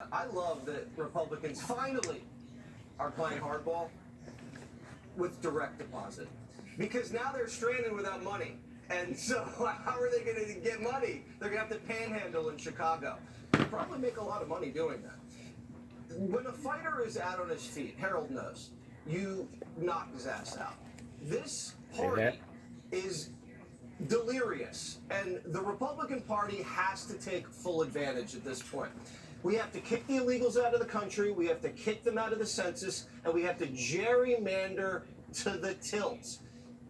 I love that Republicans finally are playing hardball with direct deposit because now they're stranded without money. And so, how are they going to get money? They're going to have to panhandle in Chicago. They'll probably make a lot of money doing that. When a fighter is out on his feet, Harold knows, you knock his ass out. This party is delirious, and the Republican Party has to take full advantage at this point. We have to kick the illegals out of the country, we have to kick them out of the census, and we have to gerrymander to the tilt.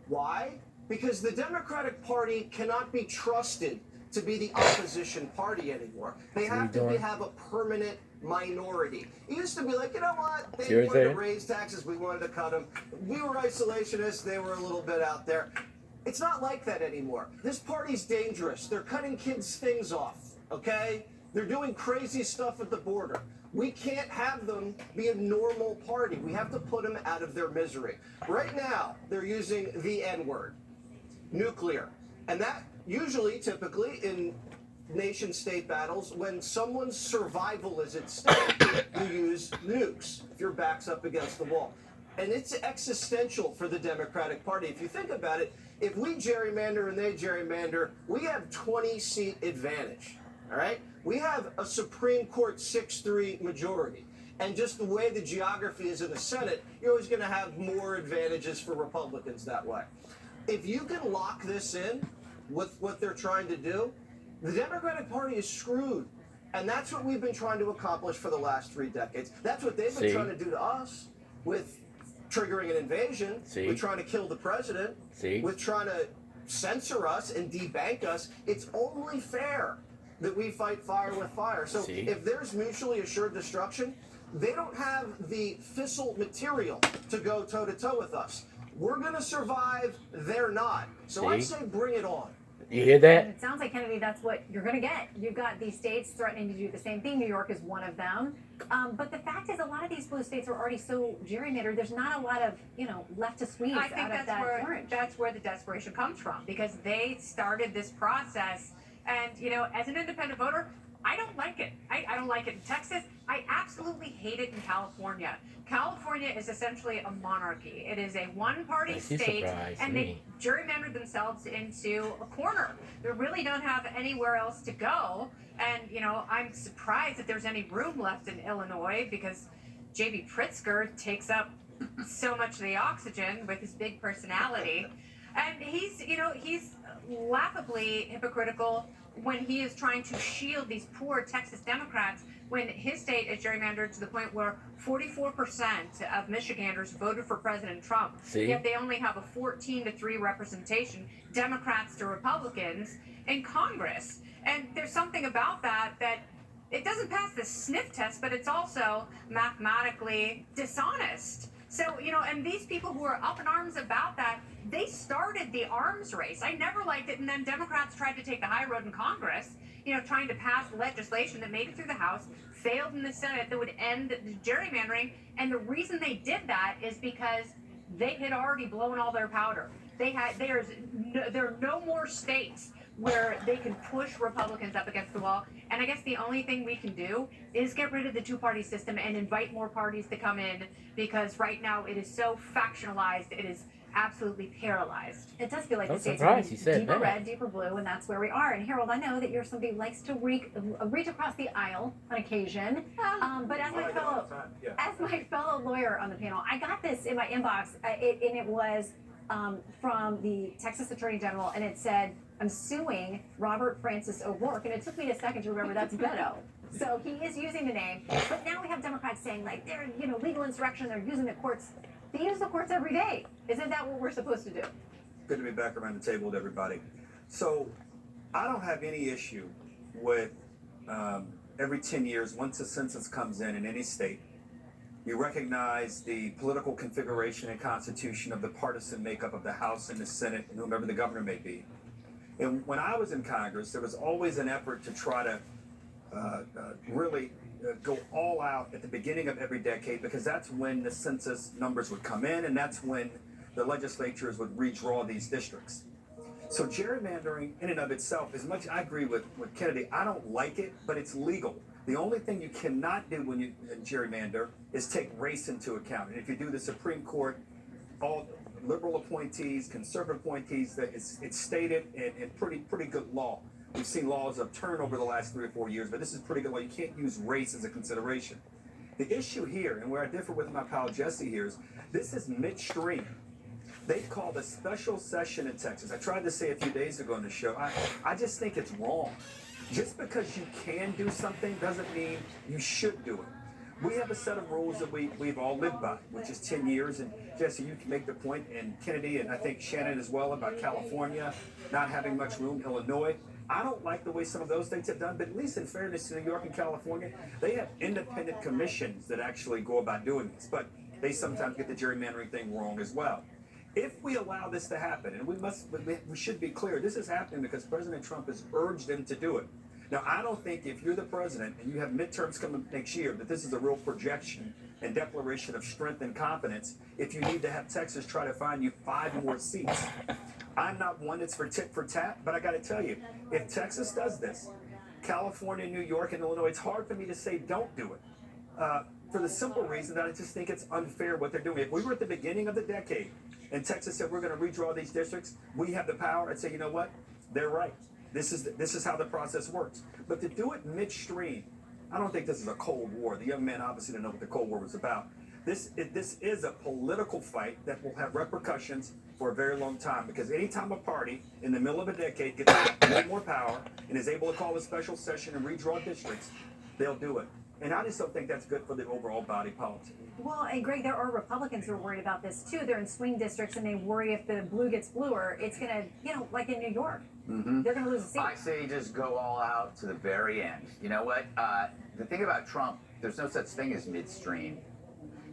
Why? Because the Democratic Party cannot be trusted to be the opposition party anymore. They have to have a permanent minority. It used to be like, you know what? They wanted to raise taxes, we wanted to cut them. We were isolationists, they were a little bit out there. It's not like that anymore. This party's dangerous. They're cutting kids' things off, okay? They're doing crazy stuff at the border. We can't have them be a normal party. We have to put them out of their misery. Right now, they're using the N-word, nuclear. And that usually, typically, in nation-state battles, when someone's survival is at stake, you use nukes if your back's up against the wall. And it's existential for the Democratic Party. If you think about it, if we gerrymander and they gerrymander, we have 20-seat advantage, all right? We have a Supreme Court 6-3 majority. And just the way the geography is in the Senate, you're always going to have more advantages for Republicans that way. If you can lock this in with what they're trying to do, the Democratic Party is screwed. And that's what we've been trying to accomplish for the last 3 decades. That's what they've been trying to do to us with triggering an invasion, with trying to kill the president, with trying to censor us and debank us. It's only fair that we fight fire with fire. So if there's mutually assured destruction, they don't have the fissile material to go toe-to-toe with us. We're going to survive, they're not. So I'd say bring it on. You hear that? And it sounds like, Kennedy, that's what you're going to get. You've got these states threatening to do the same thing. New York is one of them. But the fact is, a lot of these blue states are already so gerrymandered. There's not a lot of, left to squeeze I think out of that orange. That's where the desperation comes from, because they started this process. And, as an independent voter, I don't like it. I don't like it in Texas. I absolutely hate it in California. California is essentially a monarchy. It is a one-party state, and they gerrymandered themselves into a corner. They really don't have anywhere else to go. And, I'm surprised that there's any room left in Illinois, because J.B. Pritzker takes up so much of the oxygen with his big personality. And he's laughably hypocritical when he is trying to shield these poor Texas Democrats when his state is gerrymandered to the point where 44% of Michiganders voted for President Trump. Yet they only have a 14-3 representation, Democrats to Republicans, in Congress. And there's something about that it doesn't pass the sniff test, but it's also mathematically dishonest. So, and these people who are up in arms about that, they started the arms race. I never liked it. And then Democrats tried to take the high road in Congress, trying to pass legislation that made it through the House, failed in the Senate, that would end gerrymandering. And the reason they did that is because they had already blown all their powder. There are no more states where they can push Republicans up against the wall. And I guess the only thing we can do is get rid of the two-party system and invite more parties to come in, because right now it is so factionalized, it is absolutely paralyzed. It does feel like the states are deeper red, deeper blue, and that's where we are. And Harold, I know that you're somebody who likes to reach across the aisle on occasion. But as my fellow lawyer on the panel, I got this in my inbox, and it was from the Texas Attorney General, and it said, "I'm suing Robert Francis O'Rourke," and it took me a second to remember that's Beto. So he is using the name, but now we have Democrats saying they're legal insurrection, they're using the courts. They use the courts every day. Isn't that what we're supposed to do? Good to be back around the table with everybody. So I don't have any issue with every 10 years, once a census comes in any state, you recognize the political configuration and constitution of the partisan makeup of the House and the Senate and whomever the governor may be. And when I was in Congress, there was always an effort to try to really go all out at the beginning of every decade, because that's when the census numbers would come in, and that's when the legislatures would redraw these districts. So gerrymandering in and of itself, as much I agree with Kennedy, I don't like it, but it's legal. The only thing you cannot do when you gerrymander is take race into account. And if you do the Supreme Court, all liberal appointees, conservative appointees, that it's stated in pretty good law. We've seen laws upturned over the last 3 or 4 years, but this is pretty good law. You can't use race as a consideration. The issue here, and where I differ with my pal Jesse here, is this is midstream. They've called a special session in Texas. I tried to say a few days ago on the show, I just think it's wrong. Just because you can do something doesn't mean you should do it. We have a set of rules that we've all lived by, which is 10 years. And Jesse, you can make the point, and Kennedy, and I think Shannon as well, about California not having much room, Illinois. I don't like the way some of those states have done, but at least in fairness to New York and California, they have independent commissions that actually go about doing this. But they sometimes get the gerrymandering thing wrong as well. If we allow this to happen, and we should be clear, this is happening because President Trump has urged them to do it. Now, I don't think if you're the president and you have midterms coming next year that this is a real projection and declaration of strength and confidence if you need to have Texas try to find you 5 more seats. I'm not one that's for tit for tat, but I got to tell you, if Texas does this, California, New York, and Illinois, it's hard for me to say don't do it. For the simple reason that I just think it's unfair what they're doing. If we were at the beginning of the decade and Texas said we're going to redraw these districts, we have the power. I'd say, you know what? They're right. This is how the process works. But to do it midstream, I don't think this is a Cold War. The young man obviously didn't know what the Cold War was about. This is a political fight that will have repercussions for a very long time, because anytime a party in the middle of a decade gets more power and is able to call a special session and redraw districts, they'll do it. And I just don't think that's good for the overall body politic. Well, and Greg, there are Republicans who are worried about this too. They're in swing districts and they worry if the blue gets bluer, it's going to, like in New York, they're going to lose a seat. I say just go all out to the very end. You know what? The thing about Trump, there's no such thing as midstream.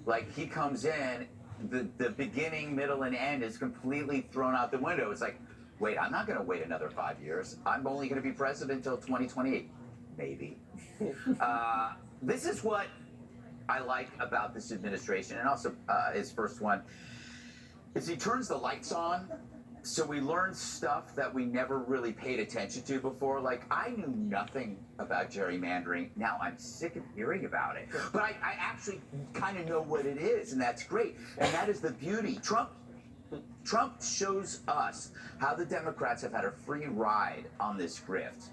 Like, he comes in, the beginning, middle, and end is completely thrown out the window. It's like, wait, I'm not going to wait another 5 years. I'm only going to be president until 2028. Maybe. This is what I like about this administration, and also his first one, is he turns the lights on, so we learn stuff that we never really paid attention to before. Like, I knew nothing about gerrymandering. Now I'm sick of hearing about it. But I actually kind of know what it is, and that's great. And that is the beauty. Trump shows us how the Democrats have had a free ride on this grift,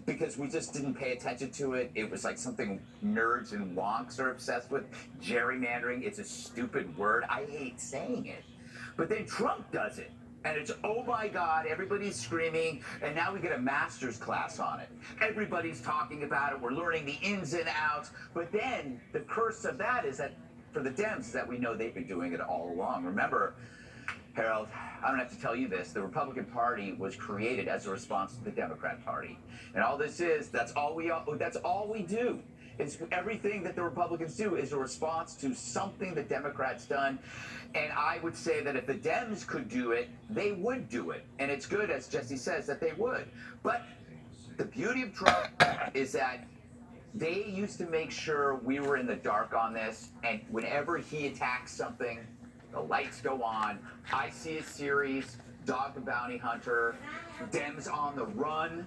because we just didn't pay attention to it. It was like something nerds and wonks are obsessed with. Gerrymandering, it's a stupid word. I hate saying it. But then Trump does it. And it's, oh my God, everybody's screaming, and now we get a master's class on it. Everybody's talking about it. We're learning the ins and outs. But then the curse of that is that for the Dems is that we know they've been doing it all along. Remember, Harold, I don't have to tell you this, the Republican Party was created as a response to the Democrat Party. And all this is, that's all we do. It's everything that the Republicans do is a response to something the Democrats done. And I would say that if the Dems could do it, they would do it. And it's good, as Jesse says, that they would. But the beauty of Trump is that they used to make sure we were in the dark on this. And whenever he attacks something, the lights go on. I see a series, Dog the Bounty Hunter, Dems on the Run.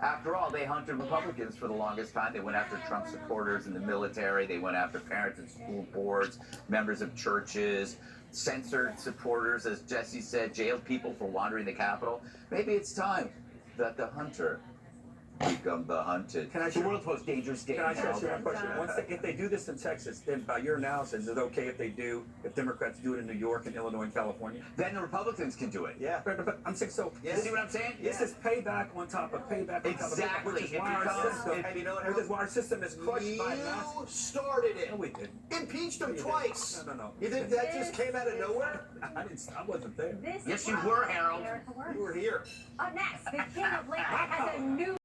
After all, they hunted Republicans for the longest time. They went after Trump supporters in the military. They went after parents and school boards, members of churches, censored supporters, as Jesse said, jailed people for wandering the Capitol. Maybe it's time that the hunter become the hunted. The world's most dangerous game. Can I ask you one question? If they do this in Texas, then by your analysis, is it okay if Democrats do it in New York and Illinois and California? Then the Republicans can do it. Yeah. But I'm saying, so you see what I'm saying? This is payback on top of payback on top of payback, which is why our system is crushed by mass. You started it. No, we didn't. Impeached him twice. No. You think that just came out of nowhere? I wasn't there. Yes, you were, Harold. You were here. Up next, the King of Late Night has a new